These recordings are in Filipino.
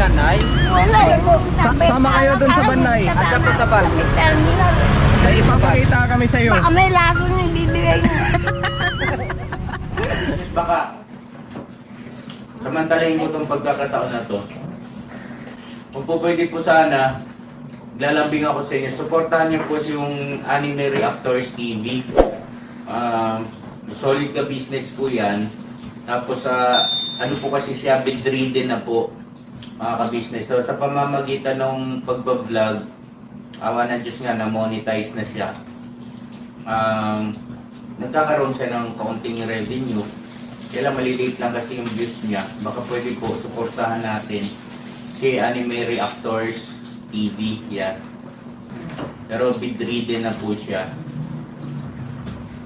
nanay? Wala eh. Sama kayo dun sa banay. Hanggang po sa bal. May terminal. Ay, ipapakita kami sa'yo. Baka may laso nyo bibigay nyo. Baka samantalahin ko itong pagkakataon na to. Kung po pwede po sana, lalambing ako sa inyo. Supportahan niyo po yung Anime Reactors TV. Solid ka business po yan. Tapos ano po kasi siya, bedridden na po mga ka-business. So sa pamamagitan ng pagbablog, awa ng Diyos nga, na-monetize na siya. Nagkakaroon siya ng kaunting revenue. Kaya maliliit lang kasi yung views niya. Baka pwede po suportahan natin si Anime Reactors TV. Yan. Pero bedridden na po siya.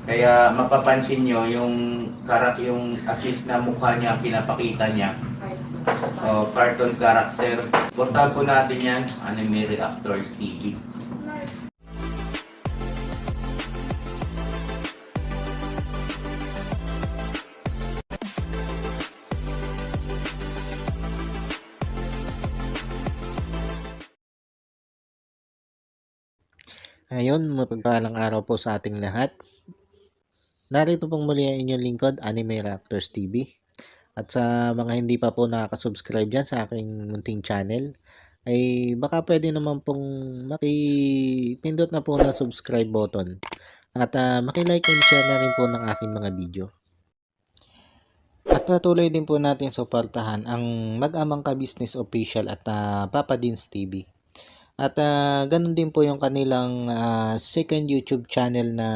Kaya mapapansin nyo yung at least na mukha niya, pinapakita niya. Cartoon character. Suportahan po natin yan, Anime Reactors TV. Ayun, mapagpalang araw po sa ating lahat. Narito pong muli ang inyong lingkod, Anime Raptors TV. At sa mga hindi pa po nakaka-subscribe dyan sa aking munting channel, ay baka pwede naman pong makipindot na po ng subscribe button. At makilike and share na rin po ng aking mga video. At patuloy din po natin suportahan ang Mag-amang Ka-Business Official at Papa Dins TV. At ganun din po yung kanilang second YouTube channel na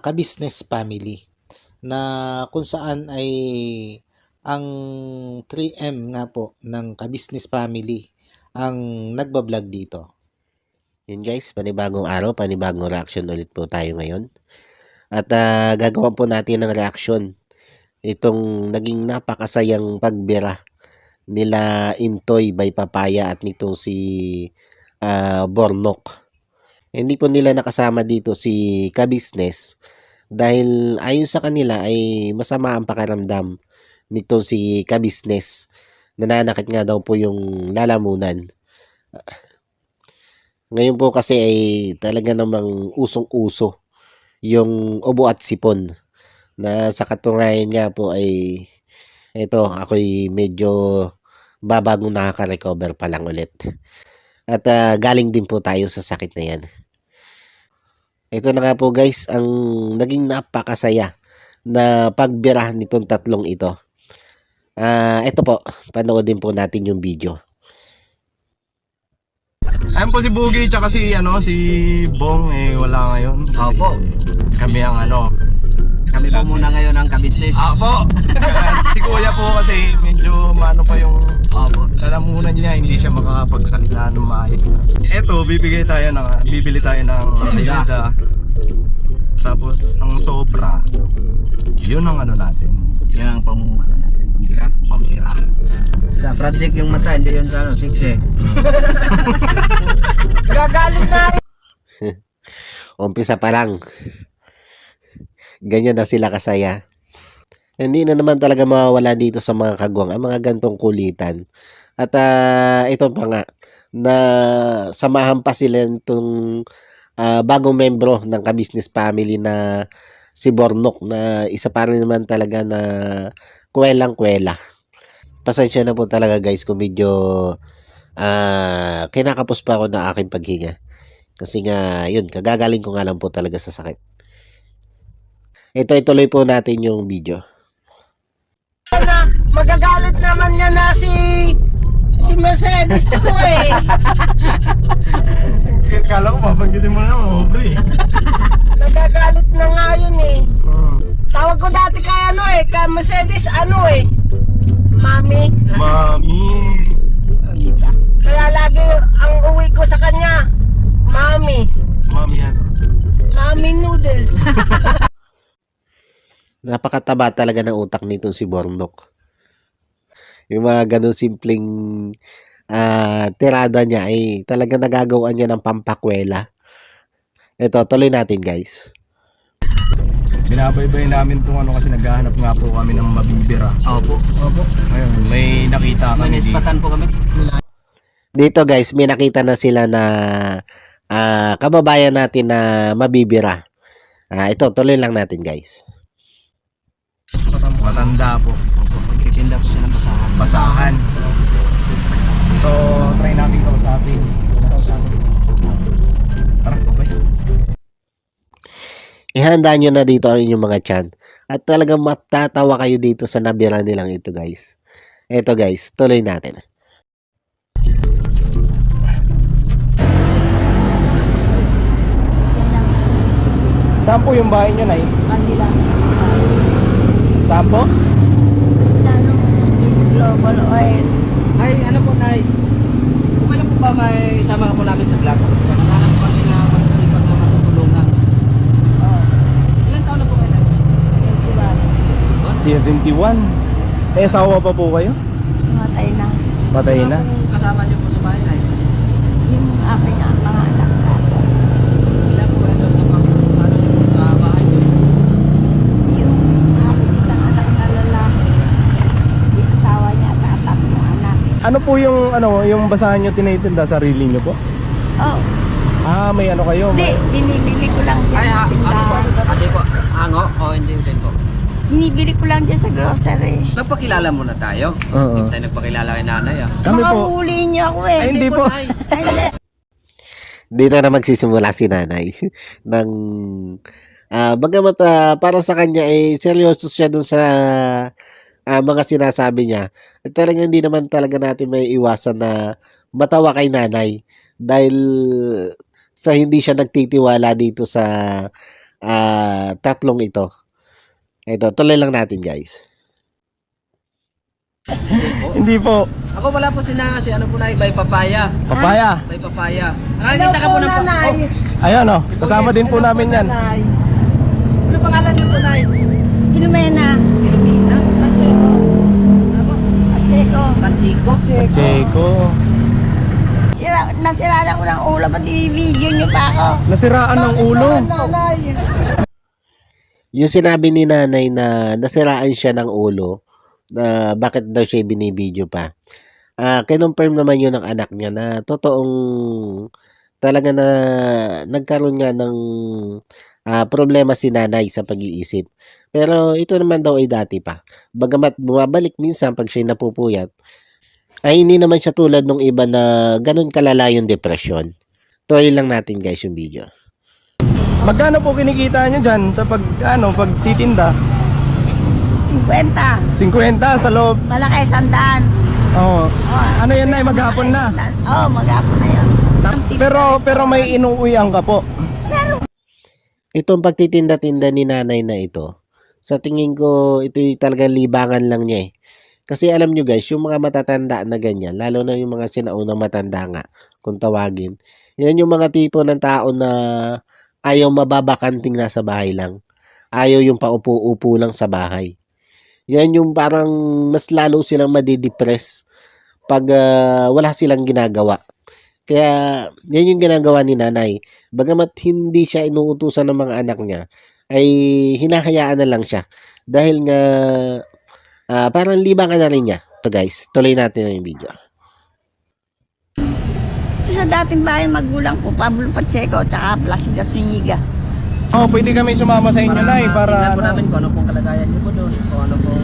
Ka-Business Family, na kung saan ay ang 3M nga po ng Ka-Business Family ang nagbablog dito. Yun guys, panibagong araw, panibagong reaction ulit po tayo ngayon. At gagawin po natin ng reaction itong naging napakasayang pagbira nila Intoy by Papaya at nitong si Bornok. Hindi po nila nakasama dito si Ka-Business dahil ayon sa kanila ay masama ang pakiramdam nitong si Ka-Business. Nananakit nga daw po yung lalamunan. Ngayon po kasi ay talaga namang usong-uso yung ubo at sipon, na sa katunayan nga po ay ito, ako'y medyo babagong nakaka-recover pa lang ulit. At galing din po tayo sa sakit na yan. Ito na nga po guys, ang naging napakasaya na pagbira nitong tatlong ito. Ito po, panoodin po natin yung video. Ayun po si Boogie, tsaka si Bong, wala ngayon. Opo. Kami ang Kami po muna ngayon ang ka-business. po. Si Kuya po kasi medyo mano pa yung Opo. lalamunan niya, hindi siya makakapagsalita ng maayos na. Eto, bibili tayo ng bida. Tapos ang sobra, yun ang natin. Yan ang pamira. Sa project yung mata, hindi yun sa sikse. Gagalit na rin. Umpisa pa lang. Ganyan na sila kasaya. Hindi na naman talaga mawawala dito sa mga kagwang ang mga gantong kulitan. At ito pa nga, na samahan pa sila itong bagong membro ng Ka-Business Family na si Bornok, na isa pa rin naman talaga na kwelang-kwela. Pasensya na po talaga guys kung medyo kinakapos pa ako ng aking paghinga. Kasi nga, yun, kagagaling ko nga lang po talaga sa sakit. Ito, ituloy po natin yung video. Magagalit naman niya na si Mercedes ko eh. Kala ko mabanggitin mo na Aubrey. Nagagalit na nga yun eh. Tawag ko dati kay kay Mercedes Mami. Mami. Kaya lagi ang uwi ko sa kanya, Mami. Mami yan. Mami noodles. Napakataba talaga ng utak nito si Bornok. Yung mga ganun simpleng tirada niya ay talaga nagagawa niya ng pampakwela. Ito, tuloy natin guys. Binabaybay namin itong ano kasi naghahanap nga po kami ng mabibira. Opo. Ngayon, may nakita May kami dito. naispatan po kami. Dito guys, may nakita na sila na kababayan natin na mabibira. Ito, tuloy lang natin guys. Matanda po. Magtitinda po siya ng basahan. Basahan. So, try namin kausapin. Tara, okay. Ihanda nyo na dito ang inyong mga tiyan. At talagang matatawa kayo dito sa nabira nilang ito guys. Ito guys, tuloy natin. Saan po yung bahay nyo, Nay? Kanila. Saan po? Global oil. Ay, ano po, Nay? Okay lang po ba may isama ka po namin sa vlog? Naghanap kami na masasipag na matutulungan. Oh, Ilan taon na po kayo, Nay? diba? 71. May asawa pa po kayo? Matay na. Patay na. Ano pong kasama niyo po sa bahay, Nay? Yung aking mga anak na. Ilan po kayo doon sa ano niyo po sa bahay niyo? Yung aking isang anak na lalaki. Yung asawa niya at apat na anak. Ano po yung basahan nyo tinitinda, sarili nyo po? Oh, May ano kayo? hindi. Binibili ko lang dyan Ay, sa ano po? tindahan. Ate po, hango? O hindi din po? Binibili ko lang dyan sa grocery. Nagpakilala muna tayo. Oo. Hindi tayo nagpakilala kay nanay ah. Kami po. Makahuliin niyo ako eh. Ay, hindi po. Nay. Hindi. Dito na magsisimula si nanay ng bagamat para sa kanya ay seryoso siya dun sa mga sinasabi niya. Talagang hindi naman talaga natin may iwasan na matawa kay nanay dahil sa hindi siya nagtitiwala dito sa tatlong ito. Ito, tuloy lang natin guys. Hindi po. Hindi po. Ako wala po si ano po na Bay Papaya. Papaya. Bay Papaya. Nakikita ka po ng nanay. Ayun o. Kasama din po namin yan. Ano pangalan niyo po, Nay? Filomena. Filomena. Ano po? Ateko. Panchiko. Checo. Nasiraan ko ng ulo. Pati video niyo pa ako. Nasiraan ng ulo. Yung sinabi ni nanay na nasiraan siya ng ulo, na bakit daw siya binibideo pa. Kinonfirm naman yun ng anak niya na totoong talaga na nagkaroon nga ng problema si nanay sa pag-iisip. Pero ito naman daw ay dati pa. Bagamat bumabalik minsan pag siya napupuyat, ay hindi naman siya tulad nung iba na ganun kalala yung depression. Tuloy lang natin guys yung video. Magkano po kinikita nyo dyan sa pagtitinda? 50. 50 sa loob. Malaki, 100. Oo. Oh, Ano yan, Nay? Maghapon na. Oo, maghapon na yun. Pero may inuuwian ka po. Itong pagtitinda-tinda ni nanay na ito, sa tingin ko, ito yung talagang libangan lang niya eh. Kasi alam nyo guys, yung mga matatanda na ganyan, lalo na yung mga sinaunang matanda nga, kung tawagin, yan yung mga tipo ng tao na ayaw mababakanting nasa bahay lang. Ayaw yung paupo-upo lang sa bahay. Yan yung parang mas lalo silang madidepress pag wala silang ginagawa. Kaya yan yung ginagawa ni nanay. Bagamat hindi siya inuutusan ng mga anak niya, ay hinahayaan na lang siya. Dahil nga parang libangan na rin niya. Ito guys, tuloy natin ang video. Sa dating bahay magulang ko, Pablo Pacheco, tsaka Placido Zuniga. Pwede kami sumama sa inyo, Nay, tingnan para po namin kung ano pong kalagayan niyo po doon. Kung ano pong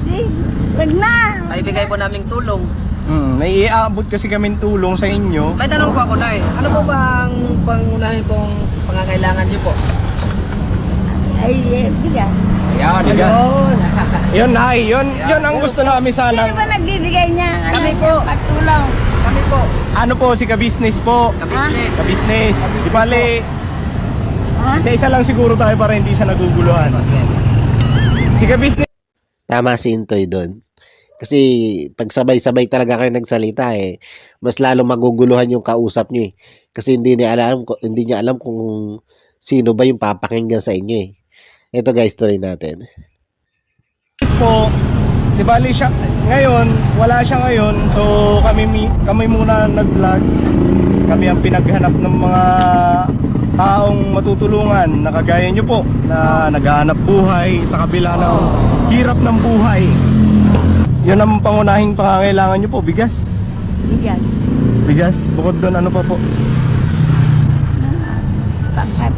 Di, wag na. maibigay po naming tulong. Naiaabot kasi kaming tulong sa inyo. May tanong po ako, Nay. Ano po ba ang pangunahin pong pangangailangan niyo po? Ay, bigas. Ayan. Yun. Yun, Nay. Yun ang gusto namin Sino sana. ba nagbibigay niya ng Kami po. pagtulong? Kami po. Ano po, si ka-business po. Ka-business. Ka-business. Di bali, Ha? isa lang siguro tayo para hindi siya naguguluhan. Sige. Si ka-business. Tama si Intoy doon. Kasi pag sabay-sabay talaga kayo nagsalita mas lalo maguguluhan yung kausap nyo eh. Kasi hindi niya alam kung sino ba yung papakinggan sa inyo eh. Ito guys, tuloy natin. Po, di bali siya, ngayon, wala siya ngayon. So kami muna nag-vlog. Kami ang pinaghanap ng mga taong matutulungan na kagaya nyo po na naghahanap buhay sa kabila ng hirap ng buhay. Yun ang pangunahing pangangailangan nyo po, bigas. Bigas. Bigas, bukod doon ano pa po?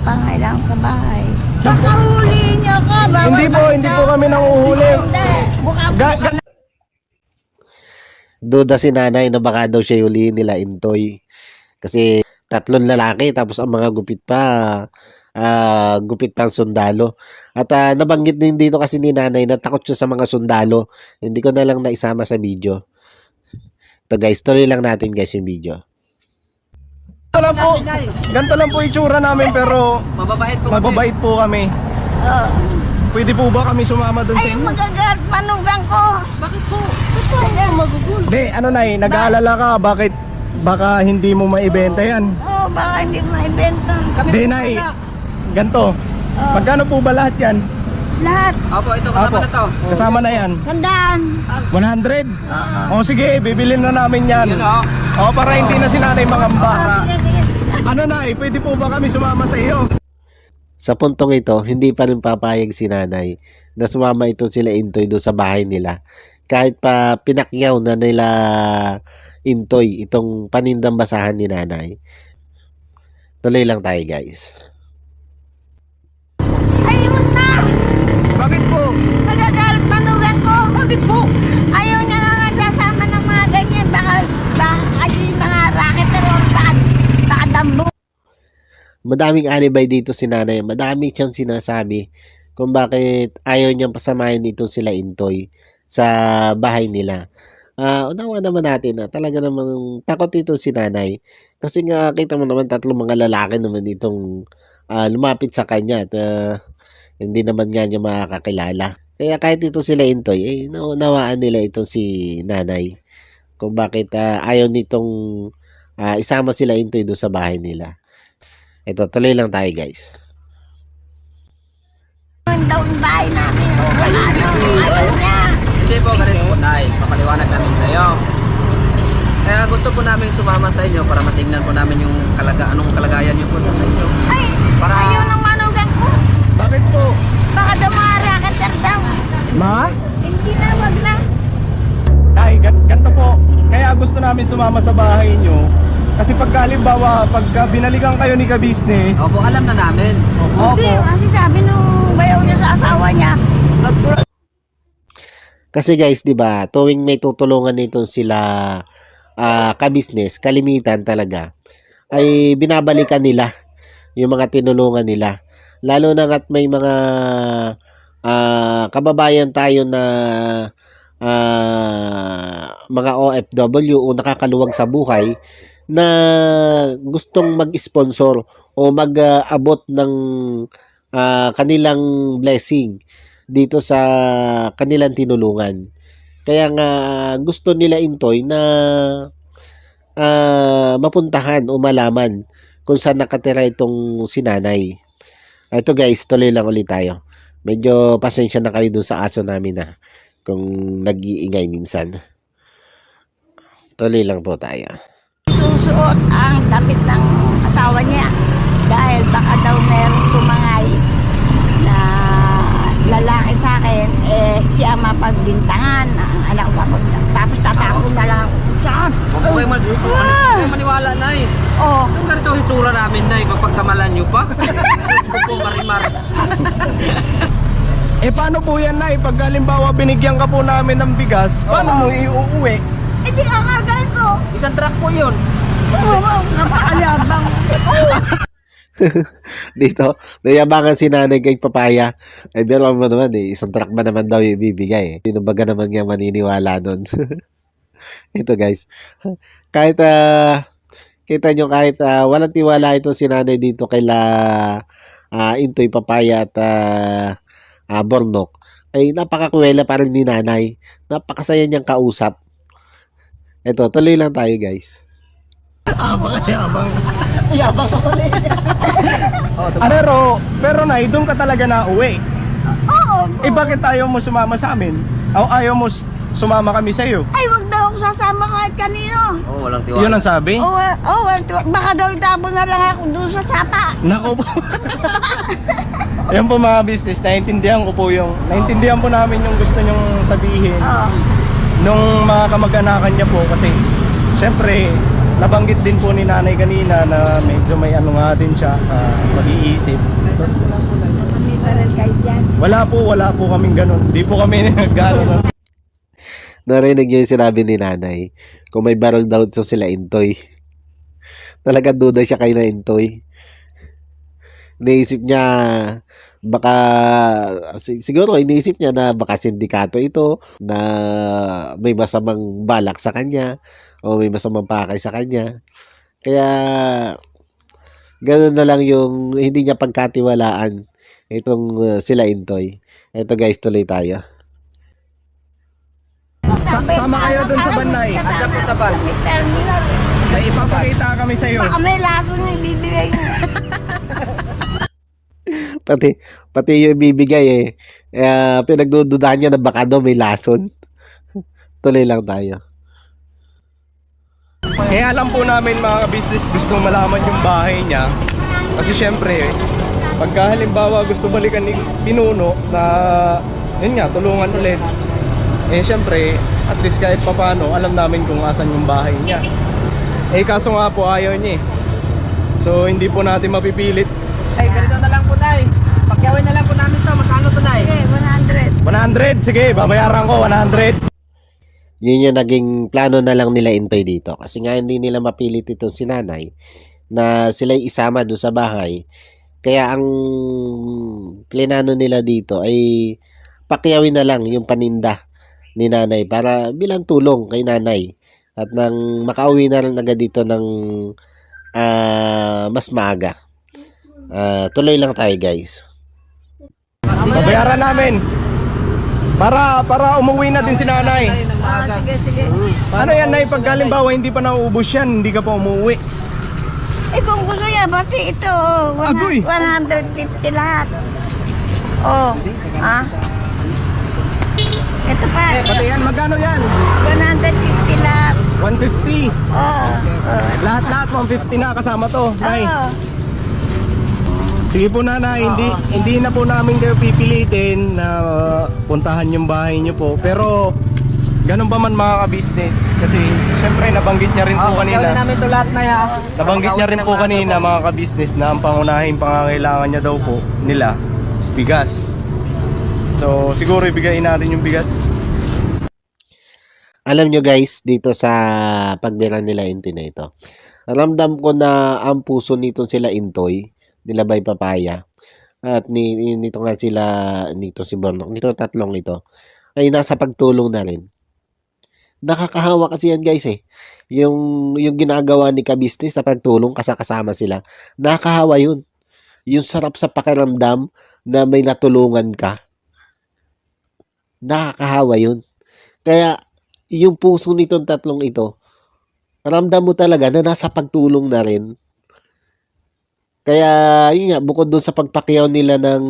Pangailangan sa bahay. Baka huliin niyo ako. Hindi po kami nanguhuli. Duda si nanay na baka daw siya hulihin nila Intoy. Kasi 3 lalaki tapos ang mga gupit pa ang sundalo. At nabanggit din dito kasi ni nanay na takot siya sa mga sundalo. Hindi ko na lang naisama sa video. Ito guys, tuloy lang natin guys yung video. Ganito lang po itsura namin pero mababait po kami. Pwede po ba kami sumama doon sa Ay, inyo? magagat manugang ko. Bakit po? Ay, magugul. Hindi, ano nay, nag-aalala ka bakit baka hindi mo maibenta yan? Oo, baka hindi maibenta. Hindi nay, ganito. Magkano po ba lahat yan? Lahat. Opo, ito kasama na to. Kasama na yan. Tandaan. 100? O sige, bibilin na namin yan. Yun o. O para hindi na si nanay mangamba. Sige, sige. Ano nay, pwede po ba kami sumama sa iyo? Sa puntong ito, hindi pa rin papayag si nanay na sumama ito sila Intoy doon sa bahay nila. Kahit pa pinakyaw na nila Intoy itong panindang basahan ni nanay. Tuloy lang tayo guys. Ayun na. Bakit po? Nagagalit manugang ko. Bakit po? Ayaw niya na nagsasama ng mga ganyan. Baka yung mga racket pero baka dambo. Madaming alibay dito si nanay. Madami siyang sinasabi kung bakit ayaw niyang pasamahin ito sila Intoy sa bahay nila. Unawa naman natin na talaga namang takot ito si nanay. Kasi nga kita mo naman 3 mga lalaki naman itong lumapit sa kanya at hindi naman nga niya makakakilala. Kaya kahit ito sila Intoy, naunawaan nila ito si nanay. Kung bakit ayaw nitong isama sila Intoy doon sa bahay nila. Ito, tuloy lang tayo guys. Yung daw yung bahay namin. Ayaw niya. Hindi po, ganito po tayo. Papaliwanag namin sa iyo. Kaya gusto po namin sumama sa inyo para matingnan po namin yung anong kalagayan niyo po sa inyo. Ay, Para- ayaw ng manugang ko. Bakit po? Baka daw mga racket daw. Ma? Hindi na, wag na. Ay, ganito po. Kaya gusto namin sumama sa bahay nyo. Kasi pagka halimbawa, pagka binalikan kayo ni ka-business. Opo, alam na namin. Hindi, kasi sabi nung bayaw niya sa asawa niya. Kasi guys, 'di ba, tuwing may tutulungan nito sila ka-business, kalimitan talaga ay binabalikan nila yung mga tinulungan nila. Lalo na at may mga kababayan tayo na mga OFW o nakakaluwag sa buhay na gustong mag-sponsor o mag-abot ng kanilang blessing dito sa kanilang tinulungan. Kaya nga gusto nila Intoy na mapuntahan o malaman kung saan nakatira itong si nanay. Ito guys, tuloy lang ulit tayo. Medyo pasensya na kayo dun sa aso namin kung nag-iingay minsan. Tuloy lang po tayo. Susuot ang damit ng asawa niya dahil baka daw meron tumangay na lalaki sa akin, siya mapagbintangan ang anak ko. Tapos tatapon na lang ako saan. Huwag po kayo maniwala, Nay. Oh, Yung ganito ang hitsura namin, Nay, mapagkamalan nyo pa. Diyos ko po, Marimar. Paano po yan nay? Pag halimbawa binigyan ka po namin ng bigas, paano mo iuuwi? hindi ang kargahin ko. Isang truck po yun. Oo, napakayabang. Dito, nayabangan si nanay kay papaya. Ay, pero mo naman isang truck ba naman daw yung ibibigay. Sino baga naman nga maniniwala nun. Ito guys, kahit kita nyo kahit walang tiwala ito si nanay dito kaila Intoy, Papaya at Bornok, ay napakakuwela pa rin ni nanay. Napakasaya niyang kausap. Ito, tuloy lang tayo guys. Yabang ka pala. Pero nay, doon ka talaga na uwi. Oo. Bakit ayaw mo sumama sa amin? O ayaw mo sumama kami sa iyo? Ay, wag daw ako sasama kahit kanino. Oo, walang tiwala. Yun ang sabi? Baka daw itapon na lang ako doon sa sapa. Nako po. Ayan po mga business, naintindihan po namin yung gusto nyong sabihin Oo. nung mga kamag-anakan niya po kasi syempre nabanggit din po ni nanay kanina na medyo may ano nga din siya, mag-iisip. Wala po kaming ganun. Di po kami nag-gano'n. Narinig niyo yung sinabi ni nanay. Kung may barrel daw ito sila Intoy. Talagang duda siya kay na Intoy. Iniisip niya, baka, siguro iniisip niya na baka sindikato ito, na may masamang balak sa kanya, o may masamang pakay sa kanya. Kaya, ganun na lang yung hindi niya pagkatiwalaan itong sila Intoy. Ito guys, tuloy tayo. Sama kayo dun sa Banay. Anda po sa ban. May terminal. May ipapakita kami sa iyo. Baka may laso na ibibigay niya. Pati yung ibibigay pinagdududahan niya na baka daw may lason. Tuloy lang tayo. Kaya alam po namin mga business gusto malaman yung bahay niya. Kasi syempre, pagka halimbawa gusto balikan ni Pinuno na yun nga, tulungan ulit. Syempre, at least kahit papano, alam namin kung asan yung bahay niya. Kaso nga po ayaw niya. So hindi po natin mapipilit. Ay, ganito na lang po, Nay. Pakyawin na lang po namin to. Magkano to, Nay? Okay, 100. 100, sige, babayaran ko 100. Yun yung naging plano na lang nila Intoy dito. Kasi nga hindi nila mapilit itong si nanay na sila'y isama doon sa bahay. Kaya ang plinano nila dito ay pakyawin na lang yung paninda ni nanay para bilang tulong kay nanay. At nang makauwi na rin agad dito ng mas maaga. Tuloy lang tayo guys. Babayaran namin. Para umuwi na din si nanay. Sige. Ano yan, Nay? Pag halimbawa hindi pa nauubos yan, hindi ka pa umuwi. Kung gusto niya, basta ito, Agoy! 150 lahat. Ito pa, Pati yan, magkano yan? 150 lahat. 150. Oo. Lahat-lahat 150 na kasama to, Nay. Oo. Sige po nanay, hindi na po namin kayo pipilitin na puntahan yung bahay nyo po. Pero ganun pa man mga ka-business. Kasi syempre nabanggit niya rin po Pakyawin kanina. namin to lahat, Nay, ha? Nabanggit niya rin po kanina mga ka-business na ang pangunahing pangangailangan niya daw po nila is bigas. So siguro ibigay natin yung bigas. Alam nyo guys, dito sa pagbira nila Intoy na ito, ramdam ko na ang puso nito sila Intoy, nila Bay Papaya, at nito nga sila, nito si Bornok, nito tatlong ito, ay nasa pagtulong na rin. Nakakahawa kasi yan guys yung ginagawa ni ka-business sa pagtulong kasama sila. Nakakahawa yun. Yung sarap sa pakiramdam na may natulungan ka. Nakakahawa yun. Kaya yung puso nitong tatlong ito, ramdam mo talaga na nasa pagtulong na rin. Kaya yun nga, bukod doon sa pagpakyaw nila ng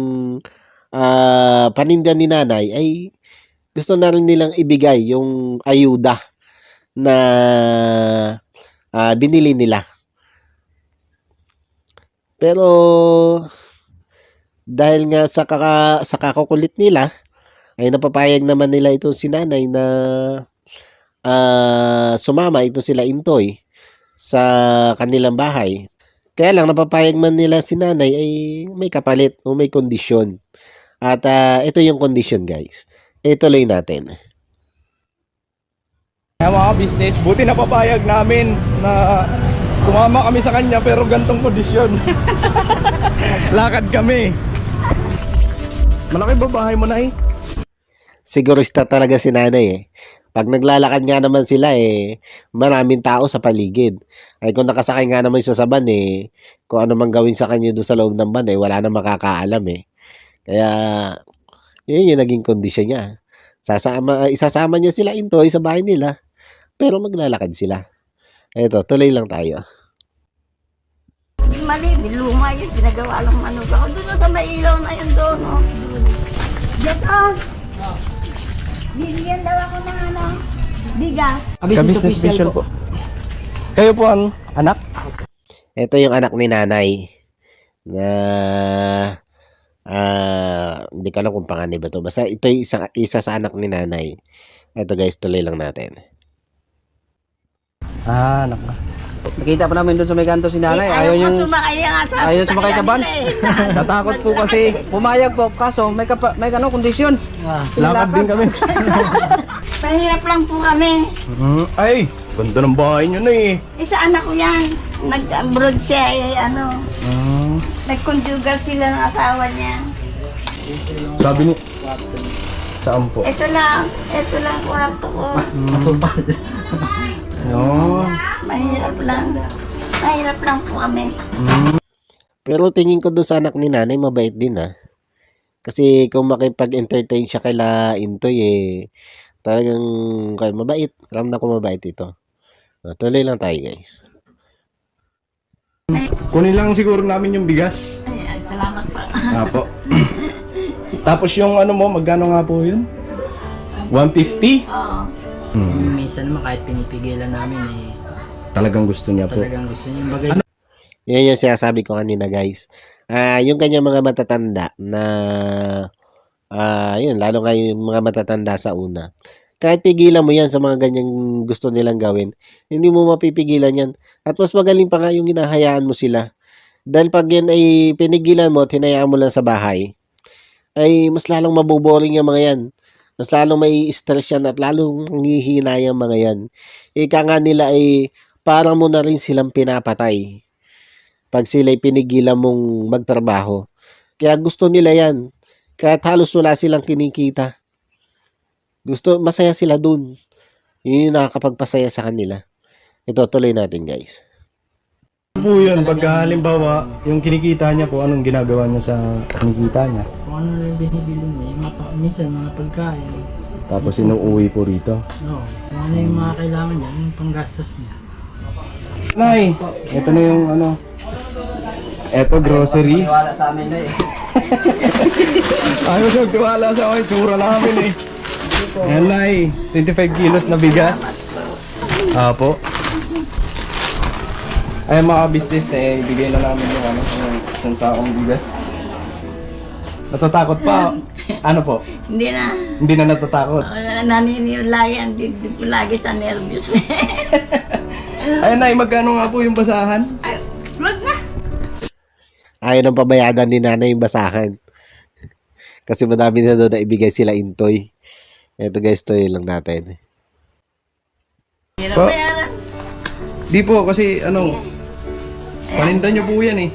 paninda ni nanay, ay gusto na rin nilang ibigay yung ayuda na binili nila. Pero dahil nga sa kakukulit nila, ay napapayag naman nila itong si nanay na sumama ito sila Intoy sa kanilang bahay. Kaya lang napapayag man nila si nanay ay may kapalit o may kondisyon. At ito yung kondisyon guys. Ituloy natin. Kaya mga business, buti na papayag namin na sumama kami sa kanya pero gantong kondisyon. Lakad kami. Malaki ba bahay mo, Nay? Sigurista talaga si nanay Pag naglalakad nga naman sila maraming tao sa paligid. Ay kung nakasakay nga naman siya sa van kung ano man gawin sa kanya doon sa loob ng van wala na makakaalam Kaya yun yung naging kondisyon niya. Isasama niya sila Intoy sa bahay nila. Pero maglalakad sila. Eto, tuloy lang tayo. Mali, luma yun. Pinagawa lang manok ako. Doon sa may ilaw na yun doon. Diyan ka. Bibigyan daw ako ng bigas. Business official po. Kayo po ang anak? Ito yung anak ni nanay na hindi ko alam kung panganay ba to. Basta ito yung isa sa anak ni nanay. Ito guys, tuloy lang natin. Anak na. Nakita pa namin doon sa may kanto si nanay. Ayaw Ayaw niyang sumakay nga sa ayaw sumakay sa van. Natakot po kasi. pumayag po kaso may kondisyon. Lakad din kami. Mahirap lang po kami. Ay, ganda ng bahay nyo na eh. Isa anak ko yan. Nag-abroad siya, nag-conjugal sila ng asawa niya. Sabi ni... Saan po? Ito lang kwarto ko. Yun. Mahirap lang po kami. Pero tingin ko doon sa anak ni nanay, mabait din Kasi kung makipag-entertain siya kay Intoy talagang mabait. Ramdam ko mabait ito. Tuloy lang tayo guys. Kunin lang siguro namin yung bigas. Ay, salamat po. Apo. Tapos yung ano mo, magkano nga po yun? 150? Oo. Minsan naman kahit pinipigilan namin Talagang gusto niya po. talagang gusto niya bagay. Yan yung sinasabi ko kanina guys. Yung kanyang mga matatanda na yun, lalo nga yung mga matatanda sa una. Kahit pigilan mo yan sa mga ganyang gusto nilang gawin, hindi mo mapipigilan yan. At mas magaling pa nga yung hinahayaan mo sila. Dahil pag yan ay pinigilan mo at hinayaan mo lang sa bahay, ay mas lalong maboboring yung mga yan. Mas lalong may stress yan at lalong hihina yung mga yan. Ika nga nila ay parang mo na rin silang pinapatay pag sila'y pinigilan mong magtrabaho. Kaya gusto nila yan. Kahit halos wala silang kinikita. Masaya sila dun. Yun yung nakakapagpasaya sa kanila. Ito, tuloy natin guys. Po yun, pagka halimbawa, yung kinikita niya po, anong ginagawa niya sa kinikita niya? Kung ano na binibili niya, yung minsan mga pagkain. Tapos inuuwi po rito. No, kung ano yung mga kailangan niya, yung panggastos niya. Nay, ito na yung ano. Ito, grocery. Wala sa amin Ayaw siya magtiwala sa akin, tsura namin eh. Ayan, Nay, 25 kilos na bigas. Apo. Ay, mga business na ibigay na namin yung ano, yung isang sakong bigas. Natatakot pa? Ano po? Hindi na. Hindi na natatakot. Naniniwalayan, hindi po lagi sa nervous. Ay, Nay, magkano nga po yung basahan? Ay, wag na. Ayaw nang pabayadan ni nanay yung basahan. Kasi madami na doon na ibigay sila Intoy. Ito guys, tuloy lang natin. Hirap Po? bayaran. Di po, kasi ano, paninda nyo po yan eh.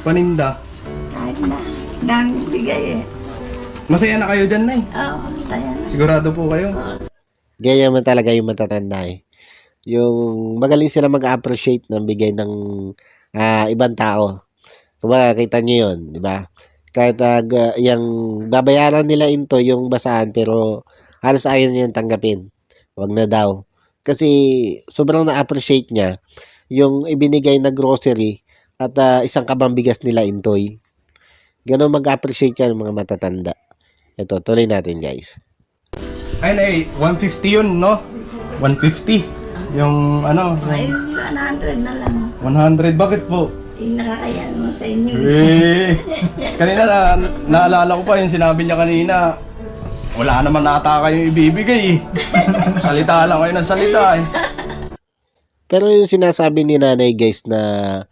Paninda. Kahit na. Daming bigay eh. Masaya na kayo dyan, Nay. Oo, saya na. Sigurado po kayo. Ganyan man talaga yung matatanda Yung magaling sila mag-appreciate ng bigay ng ibang tao. Kung makakita nyo yun, di ba? Kahit yung babayaran nila Intoy yung basahan pero halos ayaw niya tanggapin. Wag na daw. Kasi sobrang na-appreciate niya yung ibinigay na grocery at isang kabang bigas nila Intoy. Ganun mag-appreciate yan mga matatanda. Ito, tuloy natin guys. Ay, Nay, 150 yun, no? 150. Yung ano, Ay, yung 100 na lang. 100. Bakit po? Hindi nakakayaan mo sa inyo. Kanina naalala ko pa yung sinabi niya kanina. Wala naman nata kayong ibibigay eh. Salita lang kayo ng salita eh. Pero yung sinasabi ni nanay guys na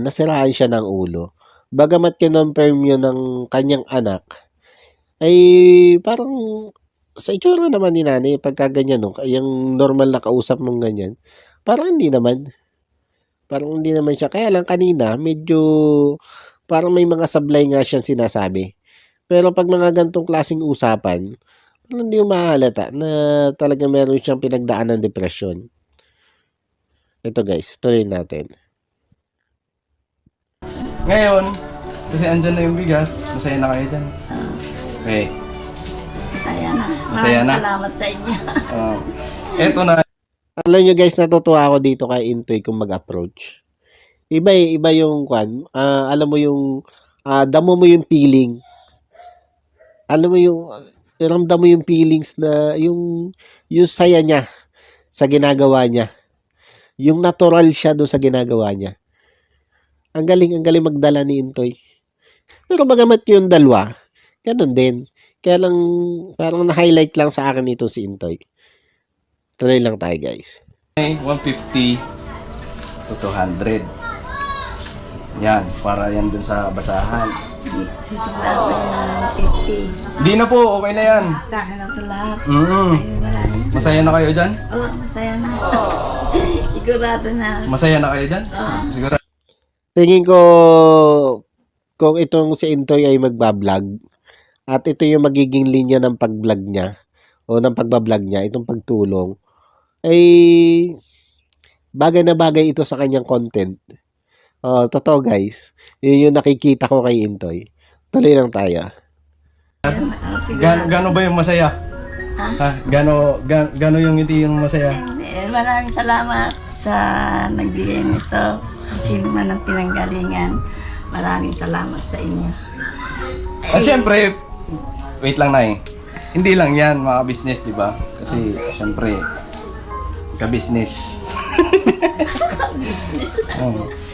nasiraan siya ng ulo. Bagamat kinonfirm yun ng kanyang anak, ay parang sa itsura naman ni nanay, pagka ganyan, no, yung normal na kausap mong ganyan, parang hindi naman. Parang hindi naman siya. Kaya lang kanina, medyo parang may mga sablay nga siyang sinasabi. Pero pag mga gantong klaseng usapan, parang hindi mo mahalata na talaga meron siyang pinagdaan ng depresyon. Ito guys, tuloy natin. Ngayon, kasi andyan na yung bigas, masaya na kayo dyan. Okay. Masaya na. Masaya na? Salamat sa inyo. Eto na. Alam nyo guys, natutuwa ako dito kay Intoy kung mag-approach. Iba yung kwan. Alam mo yung, damo mo yung feeling. Alam mo yung, ramdam mo yung feelings na yung saya niya sa ginagawa niya. Yung natural siya doon sa ginagawa niya. Ang galing magdala ni Intoy. Pero bagamat yung dalawa, ganun din. Kaya lang, parang na-highlight lang sa akin ito si Intoy. Tuloy lang tayo, guys. 150 to 200. Yan, para yan dun sa basahan. Susunod ko yung 50. Di na po, okay na yan. Sa akin na ito lahat. Mm. Masaya na kayo dyan? Oo, masaya na. Sigurado na. Masaya na kayo dyan? Sigurado. Tingin ko, kung itong si Intoy ay magbablog, at ito yung magiging linya ng pag-vlog niya, o ng pagbablog niya, itong pagtulong, ay bagay na bagay ito sa kanyang content. Totoo guys. Yun yung nakikita ko kay Intoy. Tuloy lang tayo. Gano ba yung masaya? Ha? Gano yung ngiti yung masaya? Maraming salamat sa nagbigay nito. Sino man ang pinanggalingan. Maraming salamat sa inyo. At syempre, wait lang na hindi lang yan mga business, di ba? Kasi syempre, ka-business.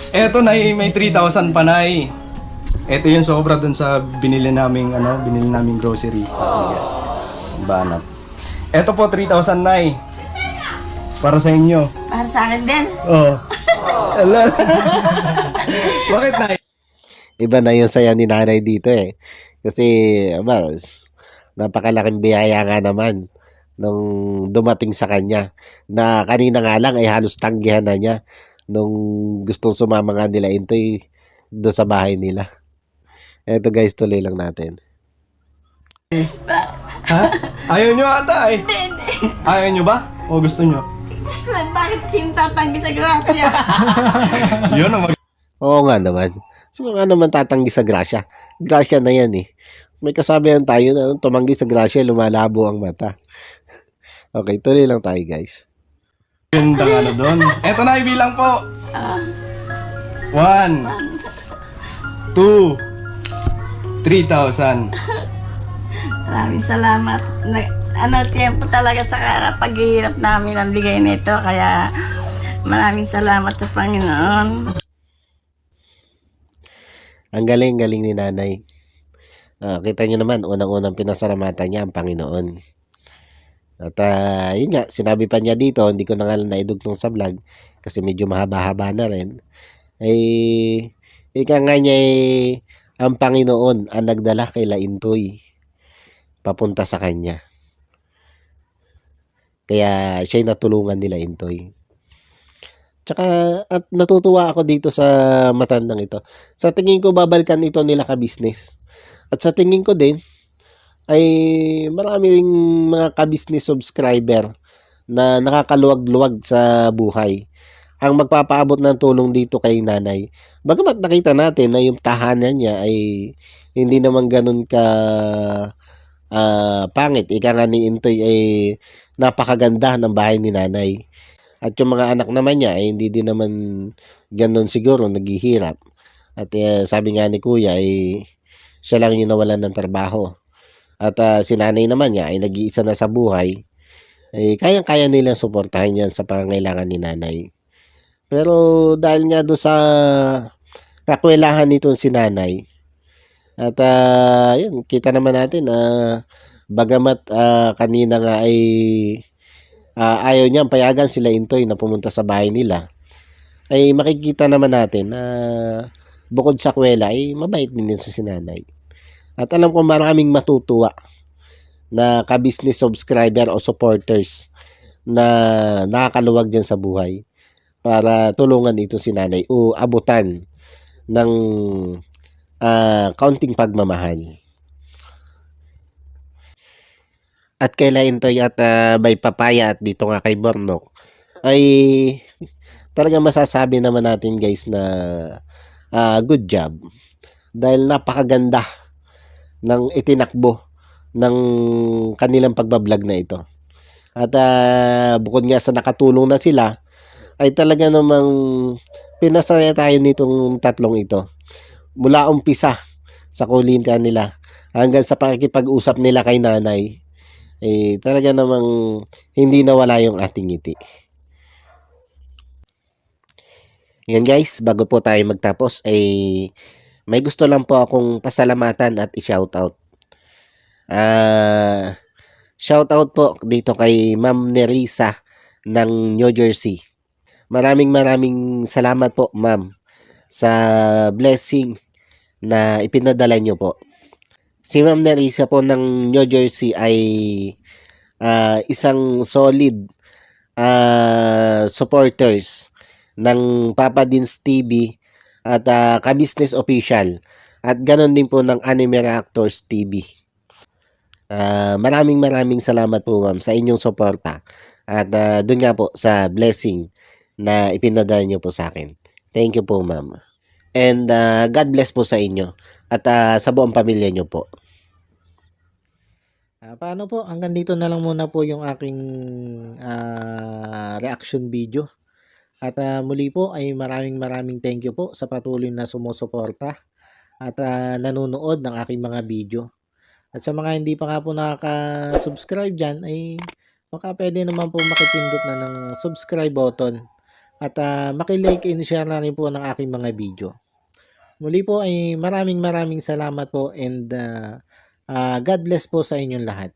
Eto na may 3,000 pa na Ito yung sobra dun sa binili naming grocery. Yes. Banat. Eto po 3,000 na para sa inyo. Para sa akin din. Oh. Ala. Bakit na? Iba na yung saya ni nanay dito eh. Kasi, napakalaking biyaya nga naman nung dumating sa kanya. Na kanina nga lang ay halos tanggihan na niya nung gustong sumama nga nila Intoy doon sa bahay nila. Eto guys, tuloy lang natin. Ha? Ayaw nyo ata Ayaw nyo ba? O gusto nyo? Bakit sintatanggi sa grasya? Yun ang Oo nga naman. Sino nga naman tatanggi sa grasya? Grasya na yan eh. May kasabihan tayo na tumanggi sa grasya, lumalabo ang mata. Okay, tuloy lang tayo guys. gandang doon. Eto na, ibilang po. 1, 2, 3,000. Maraming salamat. Tiempo talaga sa paghihirap namin ang bigay nito. Kaya maraming salamat sa Panginoon. Ang galing ni nanay. Kita nyo naman, unang-unang pinasalamatan niya ang Panginoon. At yun nga, sinabi pa niya dito, hindi ko na nga naidugtong sa vlog kasi medyo mahaba-haba na rin. Ika nga niya ang Panginoon ang nagdala kay Intoy papunta sa kanya. Kaya siya'y natulungan nila Intoy. Tsaka at natutuwa ako dito sa matandang ito. Sa tingin ko babalikan ito nila ka-business. At sa tingin ko din ay maraming mga ka-business subscriber na nakakaluwag-luwag sa buhay ang magpapaabot ng tulong dito kay nanay. Bagamat nakita natin na yung tahanan niya ay hindi naman ganun ka pangit. Ika nga ni Intoy ay napakaganda ng bahay ni nanay. At yung mga anak naman niya ay hindi din naman ganun siguro naghihirap. At sabi nga ni kuya ay siya lang yung nawalan ng trabaho. At si nanay naman niya ay nag-iisa na sa buhay. Kayang-kaya nilang suportahan yan sa pangangailangan ni nanay. Pero dahil nga doon sa kakwelahan nito si nanay. At yun, kita naman natin na bagamat kanina nga ay ayaw niyang payagan sila Intoy na pumunta sa bahay nila. Ay makikita naman natin na bukod sa kwela ay mabait din nito si nanay. At alam ko maraming matutuwa na ka-business subscriber o supporters na nakakaluwag dyan sa buhay para tulungan ito si nanay o abutan ng kaunting pagmamahal. At kay Intoy at by Papaya at dito nga kay Bornok ay talaga masasabi naman natin guys na good job dahil napakaganda ng itinakbo ng kanilang pagbablog na ito. At bukod nga sa nakatulong na sila ay talaga namang pinasaya tayo nitong tatlong ito. Mula umpisa sa kulitan nila hanggang sa pakikipag-usap nila kay nanay, talaga namang hindi nawala yung ating ngiti. Yun guys, bago po tayo magtapos, may gusto lang po akong pasalamatan at i-shoutout. Shoutout po dito kay Ma'am Nerissa ng New Jersey. Maraming salamat po, ma'am, sa blessing na ipinadala nyo po. Si Ma'am Nerissa po ng New Jersey ay isang solid supporters ng Papa Dins TV at Ka-Business Official at ganon din po ng Anime Reactors TV. Maraming salamat po, ma'am, sa inyong suporta at doon nga po sa blessing na ipinadala nyo po sa akin. Thank you po, ma'am. And God bless po sa inyo at sa buong pamilya nyo po. Paano po? Hanggang dito na lang muna po yung aking reaction video. At muli po ay maraming thank you po sa patuloy na sumusuporta at nanonood ng aking mga video. At sa mga hindi pa nga po nakaka-subscribe dyan, ay baka pwede naman po makipindot na ng subscribe button at maki-like and share na rin po ng aking mga video. Muli po ay maraming salamat po and God bless po sa inyong lahat.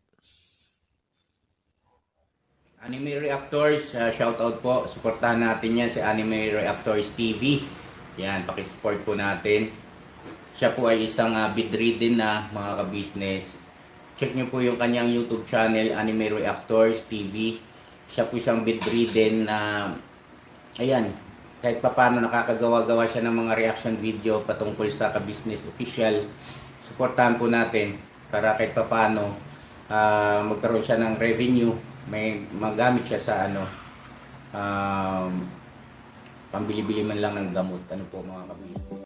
Anime Reactors, shoutout po. Suportahan natin yan si Anime Reactors TV. Yan, pakisupport po natin. Siya po ay isang bedridden na mga ka-business. Check nyo po yung kanyang YouTube channel, Anime Reactors TV. Siya po isang bedridden na, ayan, kahit papano nakakagawa-gawa siya ng mga reaction video patungkol sa Ka-Business Official. Suportahan po natin para kahit papano magkaroon siya ng revenue. May magamit siya sa pambili-bili man lang ng gamot. Ano po mga ka-business.